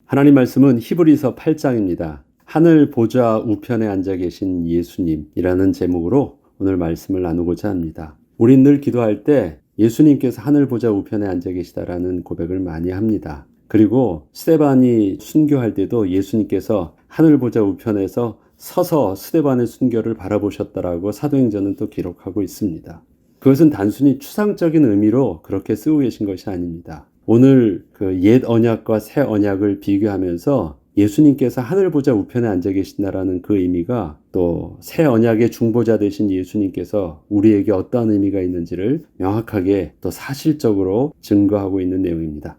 하나님 말씀은 히브리서 8장입니다. 하늘 보좌 우편에 앉아 계신 예수님이라는 제목으로 오늘 말씀을 나누고자 합니다. 우린 늘 기도할 때 예수님께서 하늘 보좌 우편에 앉아 계시다라는 고백을 많이 합니다. 그리고 스데반이 순교할 때도 예수님께서 하늘 보좌 우편에서 서서 스데반의 순교를 바라보셨다라고 사도행전은 또 기록하고 있습니다. 그것은 단순히 추상적인 의미로 그렇게 쓰고 계신 것이 아닙니다. 오늘 그 옛 언약과 새 언약을 비교하면서 예수님께서 하늘 보좌 우편에 앉아 계신다라는 그 의미가 또 새 언약의 중보자 되신 예수님께서 우리에게 어떠한 의미가 있는지를 명확하게 또 사실적으로 증거하고 있는 내용입니다.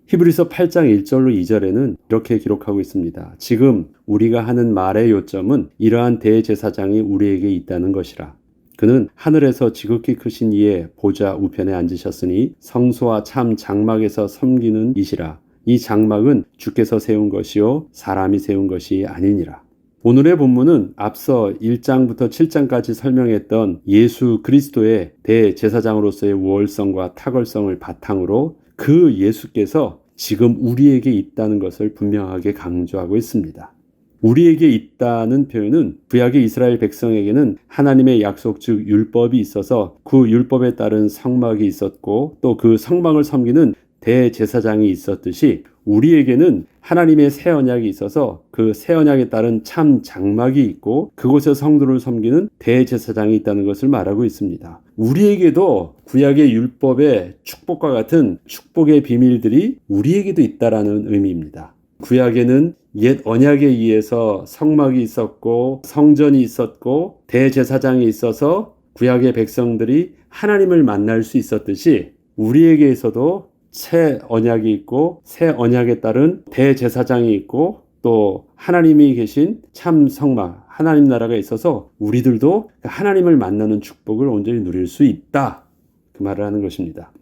히브리서 8장 1절로 2절에는 이렇게 기록하고 있습니다. 지금 우리가 하는 말의 요점은 이러한 대제사장이 우리에게 있다는 것이라. 그는 하늘에서 지극히 크신 이의 보좌 우편에 앉으셨으니 성소와 참 장막에서 섬기는 이시라. 이 장막은 주께서 세운 것이요 사람이 세운 것이 아니니라. 오늘의 본문은 앞서 1장부터 7장까지 설명했던 예수 그리스도의 대제사장으로서의 우월성과 탁월성을 바탕으로 그 예수께서 지금 우리에게 있다는 것을 분명하게 강조하고 있습니다. 우리에게 있다는 표현은 구약의 이스라엘 백성에게는 하나님의 약속 즉 율법이 있어서 그 율법에 따른 성막이 있었고 또 그 성막을 섬기는 대제사장이 있었듯이 우리에게는 하나님의 새 언약이 있어서 그 새 언약에 따른 참 장막이 있고 그곳에 성도를 섬기는 대제사장이 있다는 것을 말하고 있습니다. 우리에게도 구약의 율법의 축복과 같은 축복의 비밀들이 우리에게도 있다라는 의미입니다. 구약에는 옛 언약에 의해서 성막이 있었고 성전이 있었고 대제사장이 있어서 구약의 백성들이 하나님을 만날 수 있었듯이 우리에게서도 새 언약이 있고 새 언약에 따른 대제사장이 있고 또 하나님이 계신 참 성막 하나님 나라가 있어서 우리들도 하나님을 만나는 축복을 온전히 누릴 수 있다 그 말을 하는 것입니다.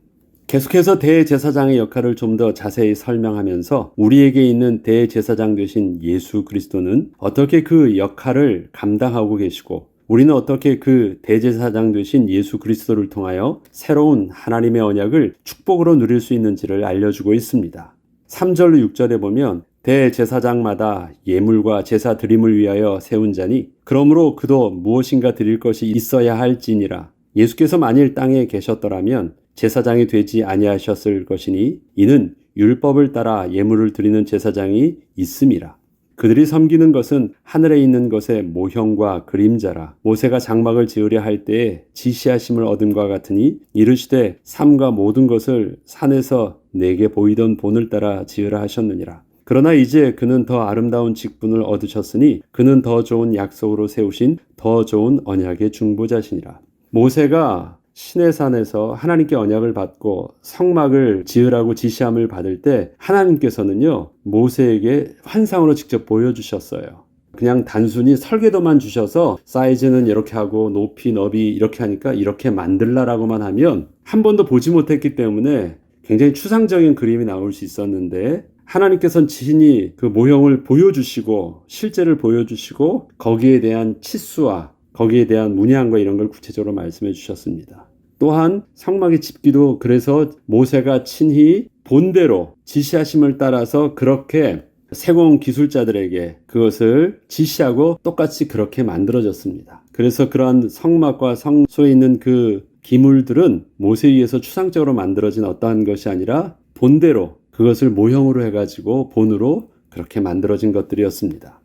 계속해서 대제사장의 역할을 좀 더 자세히 설명하면서 우리에게 있는 대제사장 되신 예수 그리스도는 어떻게 그 역할을 감당하고 계시고 우리는 어떻게 그 대제사장 되신 예수 그리스도를 통하여 새로운 하나님의 언약을 축복으로 누릴 수 있는지를 알려주고 있습니다. 3절로 6절에 보면 대제사장마다 예물과 제사 드림을 위하여 세운 자니 그러므로 그도 무엇인가 드릴 것이 있어야 할지니라. 예수께서 만일 땅에 계셨더라면 제사장이 되지 아니하셨을 것이니 이는 율법을 따라 예물을 드리는 제사장이 있음이라. 그들이 섬기는 것은 하늘에 있는 것의 모형과 그림자라. 모세가 장막을 지으려 할 때에 지시하심을 얻음과 같으니 이르시되 삼가 모든 것을 산에서 내게 보이던 본을 따라 지으라 하셨느니라. 그러나 이제 그는 더 아름다운 직분을 얻으셨으니 그는 더 좋은 약속으로 세우신 더 좋은 언약의 중보자시니라. 모세가 시내산에서 하나님께 언약을 받고 성막을 지으라고 지시함을 받을 때 하나님께서는요 모세에게 환상으로 직접 보여주셨어요. 그냥 단순히 설계도만 주셔서 사이즈는 이렇게 하고 높이 너비 이렇게 하니까 이렇게 만들라라고만 하면 한 번도 보지 못했기 때문에 굉장히 추상적인 그림이 나올 수 있었는데 하나님께서는 친히 그 모형을 보여주시고 실제를 보여주시고 거기에 대한 치수와 거기에 대한 문양과 이런 걸 구체적으로 말씀해 주셨습니다. 또한 성막의 집기도 그래서 모세가 친히 본대로 지시하심을 따라서 그렇게 세공 기술자들에게 그것을 지시하고 똑같이 그렇게 만들어졌습니다. 그래서 그러한 성막과 성소에 있는 그 기물들은 모세에 의해서 추상적으로 만들어진 어떠한 것이 아니라 본대로 그것을 모형으로 해가지고 본으로 그렇게 만들어진 것들이었습니다.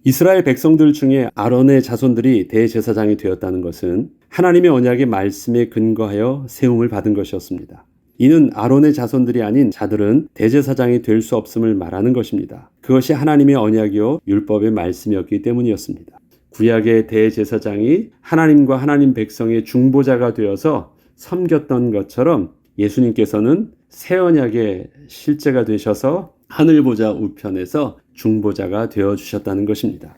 이스라엘 백성들 중에 아론의 자손들이 대제사장이 되었다는 것은 하나님의 언약의 말씀에 근거하여 세움을 받은 것이었습니다. 이는 아론의 자손들이 아닌 자들은 대제사장이 될 수 없음을 말하는 것입니다. 그것이 하나님의 언약이요 율법의 말씀이었기 때문이었습니다. 구약의 대제사장이 하나님과 하나님 백성의 중보자가 되어서 섬겼던 것처럼 예수님께서는 새 언약의 실제가 되셔서 하늘보좌 우편에서 중보자가 되어주셨다는 것입니다.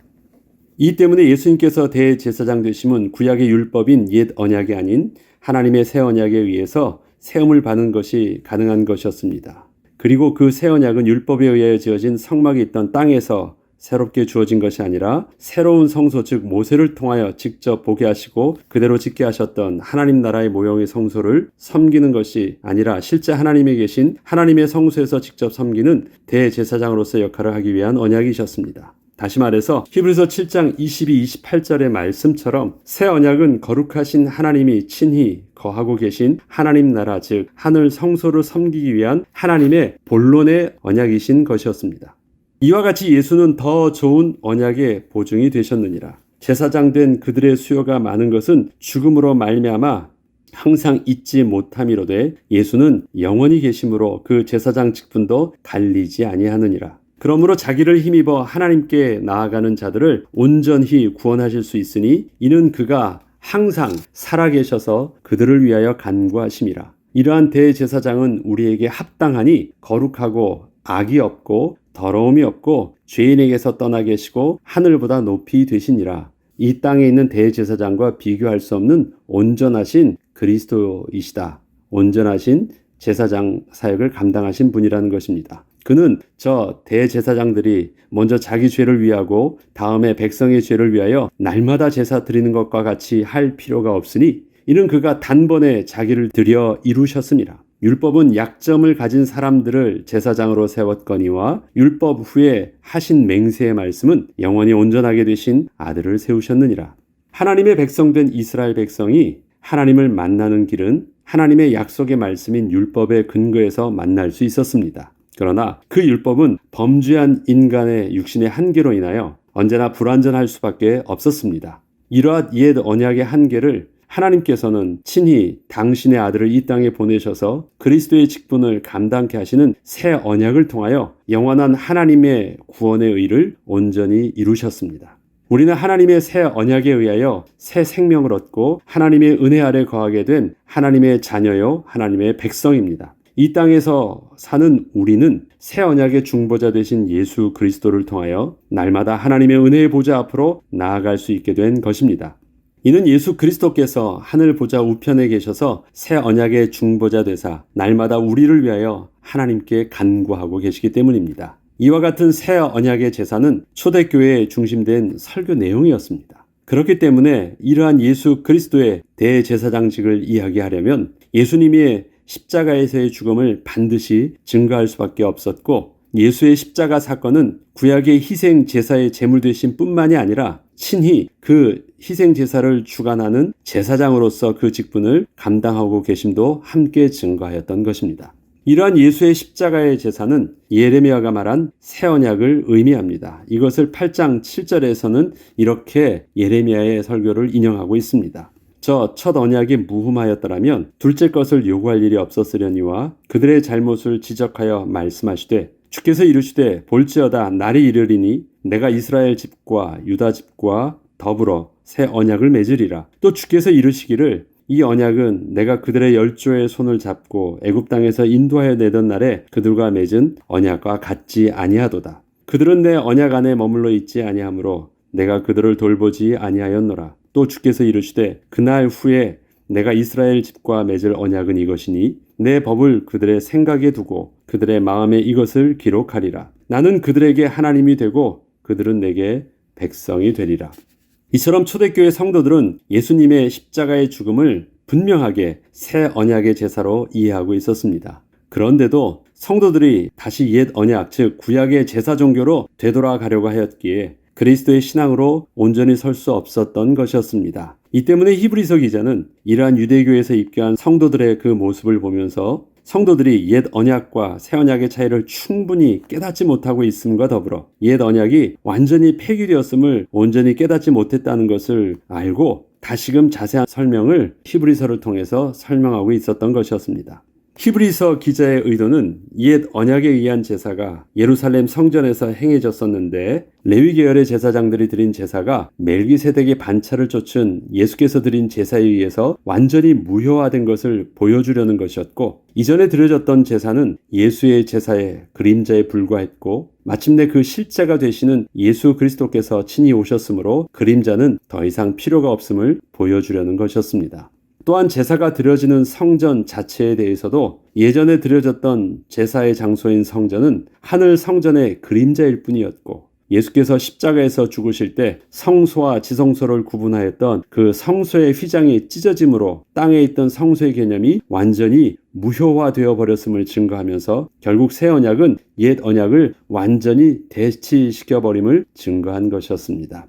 이 때문에 예수님께서 대제사장 되심은 구약의 율법인 옛 언약이 아닌 하나님의 새 언약에 의해서 세움을 받는 것이 가능한 것이었습니다. 그리고 그 새 언약은 율법에 의하여 지어진 성막이 있던 땅에서 새롭게 주어진 것이 아니라 새로운 성소 즉 모세를 통하여 직접 보게 하시고 그대로 짓게 하셨던 하나님 나라의 모형의 성소를 섬기는 것이 아니라 실제 하나님에 계신 하나님의 성소에서 직접 섬기는 대제사장으로서의 역할을 하기 위한 언약이셨습니다. 다시 말해서 히브리서 7장 22, 28절의 말씀처럼 새 언약은 거룩하신 하나님이 친히 거하고 계신 하나님 나라 즉 하늘 성소를 섬기기 위한 하나님의 본론의 언약이신 것이었습니다. 이와 같이 예수는 더 좋은 언약의 보증이 되셨느니라. 제사장 된 그들의 수요가 많은 것은 죽음으로 말미암아 항상 잊지 못함이로되 예수는 영원히 계심으로 그 제사장 직분도 갈리지 아니하느니라. 그러므로 자기를 힘입어 하나님께 나아가는 자들을 온전히 구원하실 수 있으니 이는 그가 항상 살아계셔서 그들을 위하여 간구하심이라. 이러한 대제사장은 우리에게 합당하니 거룩하고 악이 없고 더러움이 없고 죄인에게서 떠나 계시고 하늘보다 높이 되시니라. 이 땅에 있는 대제사장과 비교할 수 없는 온전하신 그리스도이시다. 온전하신 제사장 사역을 감당하신 분이라는 것입니다. 그는 저 대제사장들이 먼저 자기 죄를 위하고 다음에 백성의 죄를 위하여 날마다 제사 드리는 것과 같이 할 필요가 없으니 이는 그가 단번에 자기를 들여 이루셨습니다. 율법은 약점을 가진 사람들을 제사장으로 세웠거니와 율법 후에 하신 맹세의 말씀은 영원히 온전하게 되신 아들을 세우셨느니라. 하나님의 백성된 이스라엘 백성이 하나님을 만나는 길은 하나님의 약속의 말씀인 율법의 근거에서 만날 수 있었습니다. 그러나 그 율법은 범죄한 인간의 육신의 한계로 인하여 언제나 불완전할 수밖에 없었습니다. 이러한 옛 언약의 한계를 하나님께서는 친히 당신의 아들을 이 땅에 보내셔서 그리스도의 직분을 감당케 하시는 새 언약을 통하여 영원한 하나님의 구원의 의를 온전히 이루셨습니다. 우리는 하나님의 새 언약에 의하여 새 생명을 얻고 하나님의 은혜 아래 거하게 된 하나님의 자녀요 하나님의 백성입니다. 이 땅에서 사는 우리는 새 언약의 중보자 되신 예수 그리스도를 통하여 날마다 하나님의 은혜의 보좌 앞으로 나아갈 수 있게 된 것입니다. 이는 예수 그리스도께서 하늘 보좌 우편에 계셔서 새 언약의 중보자 되사 날마다 우리를 위하여 하나님께 간구하고 계시기 때문입니다. 이와 같은 새 언약의 제사는 초대교회에 중심된 설교 내용이었습니다. 그렇기 때문에 이러한 예수 그리스도의 대제사장직을 이야기하려면 예수님의 십자가에서의 죽음을 반드시 증거할 수밖에 없었고 예수의 십자가 사건은 구약의 희생 제사의 제물 되신 뿐만이 아니라 친히 그 희생 제사를 주관하는 제사장으로서 그 직분을 감당하고 계심도 함께 증거하였던 것입니다. 이러한 예수의 십자가의 제사는 예레미야가 말한 새 언약을 의미합니다. 이것을 8장 7절에서는 이렇게 예레미야의 설교를 인용하고 있습니다. 저 첫 언약이 무흠하였더라면 둘째 것을 요구할 일이 없었으려니와 그들의 잘못을 지적하여 말씀하시되 주께서 이르시되 볼지어다 날이 이르리니 내가 이스라엘 집과 유다 집과 더불어 새 언약을 맺으리라. 또 주께서 이르시기를 이 언약은 내가 그들의 열조의 손을 잡고 애굽 땅에서 인도하여 내던 날에 그들과 맺은 언약과 같지 아니하도다. 그들은 내 언약 안에 머물러 있지 아니하므로 내가 그들을 돌보지 아니하였노라. 또 주께서 이르시되 그날 후에 내가 이스라엘 집과 맺을 언약은 이것이니 내 법을 그들의 생각에 두고 그들의 마음에 이것을 기록하리라. 나는 그들에게 하나님이 되고 그들은 내게 백성이 되리라. 이처럼 초대교회 성도들은 예수님의 십자가의 죽음을 분명하게 새 언약의 제사로 이해하고 있었습니다. 그런데도 성도들이 다시 옛 언약 즉 구약의 제사 종교로 되돌아가려고 하였기에 그리스도의 신앙으로 온전히 설 수 없었던 것이었습니다. 이 때문에 히브리서 기자는 이러한 유대교에서 입교한 성도들의 그 모습을 보면서 성도들이 옛 언약과 새 언약의 차이를 충분히 깨닫지 못하고 있음과 더불어 옛 언약이 완전히 폐기되었음을 온전히 깨닫지 못했다는 것을 알고 다시금 자세한 설명을 히브리서를 통해서 설명하고 있었던 것이었습니다. 히브리서 기자의 의도는 옛 언약에 의한 제사가 예루살렘 성전에서 행해졌었는데 레위 계열의 제사장들이 드린 제사가 멜기세덱의 반차를 쫓은 예수께서 드린 제사에 의해서 완전히 무효화된 것을 보여주려는 것이었고 이전에 드려졌던 제사는 예수의 제사의 그림자에 불과했고 마침내 그 실제가 되시는 예수 그리스도께서 친히 오셨으므로 그림자는 더 이상 필요가 없음을 보여주려는 것이었습니다. 또한 제사가 드려지는 성전 자체에 대해서도 예전에 드려졌던 제사의 장소인 성전은 하늘 성전의 그림자일 뿐이었고 예수께서 십자가에서 죽으실 때 성소와 지성소를 구분하였던 그 성소의 휘장이 찢어짐으로 땅에 있던 성소의 개념이 완전히 무효화되어 버렸음을 증거하면서 결국 새 언약은 옛 언약을 완전히 대치시켜 버림을 증거한 것이었습니다.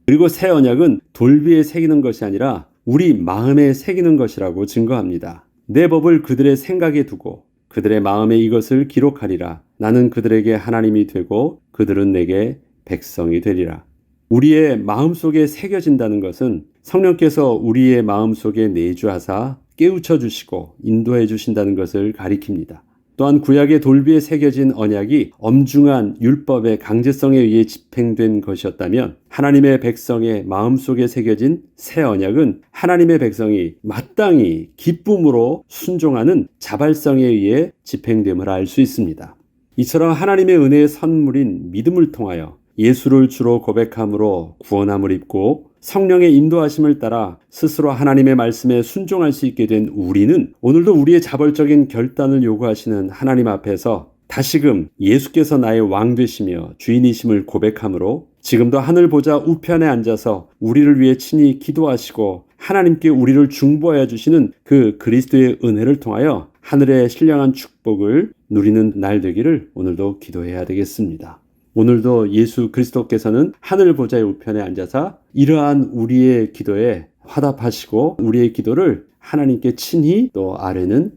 그리고 새 언약은 돌비에 새기는 것이 아니라 우리 마음에 새기는 것이라고 증거합니다. 내 법을 그들의 생각에 두고 그들의 마음에 이것을 기록하리라. 나는 그들에게 하나님이 되고 그들은 내게 백성이 되리라. 우리의 마음속에 새겨진다는 것은 성령께서 우리의 마음속에 내주하사 깨우쳐 주시고 인도해 주신다는 것을 가리킵니다. 또한 구약의 돌비에 새겨진 언약이 엄중한 율법의 강제성에 의해 집행된 것이었다면 하나님의 백성의 마음속에 새겨진 새 언약은 하나님의 백성이 마땅히 기쁨으로 순종하는 자발성에 의해 집행됨을 알 수 있습니다. 이처럼 하나님의 은혜의 선물인 믿음을 통하여 예수를 주로 고백함으로 구원함을 입고 성령의 인도하심을 따라 스스로 하나님의 말씀에 순종할 수 있게 된 우리는 오늘도 우리의 자발적인 결단을 요구하시는 하나님 앞에서 다시금 예수께서 나의 왕 되시며 주인이심을 고백함으로 지금도 하늘 보좌 우편에 앉아서 우리를 위해 친히 기도하시고 하나님께 우리를 중보하여 주시는 그 그리스도의 은혜를 통하여 하늘의 신령한 축복을 누리는 날 되기를 오늘도 기도해야 되겠습니다. 오늘도 예수 그리스도께서는 하늘 보좌의 우편에 앉아서 이러한 우리의 기도에 화답하시고 우리의 기도를 하나님께 친히 또 아래는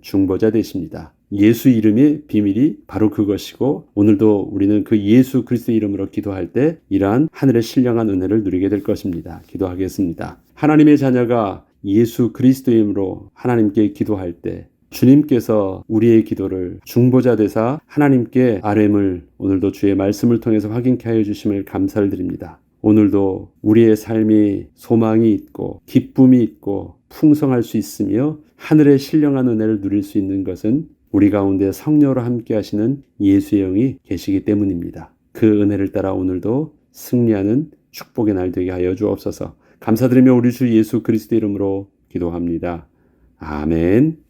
중보자 되십니다. 예수 이름의 비밀이 바로 그것이고 오늘도 우리는 그 예수 그리스도 이름으로 기도할 때 이러한 하늘의 신령한 은혜를 누리게 될 것입니다. 기도하겠습니다. 하나님의 자녀가 예수 그리스도 이름으로 하나님께 기도할 때 주님께서 우리의 기도를 중보자 되사 하나님께 아뢰음을 오늘도 주의 말씀을 통해서 확인케 하여 주심을 감사를 드립니다. 오늘도 우리의 삶이 소망이 있고 기쁨이 있고 풍성할 수 있으며 하늘의 신령한 은혜를 누릴 수 있는 것은 우리 가운데 성령으로 함께 하시는 예수의 영이 계시기 때문입니다. 그 은혜를 따라 오늘도 승리하는 축복의 날 되게 하여 주옵소서. 감사드리며 우리 주 예수 그리스도 이름으로 기도합니다. 아멘.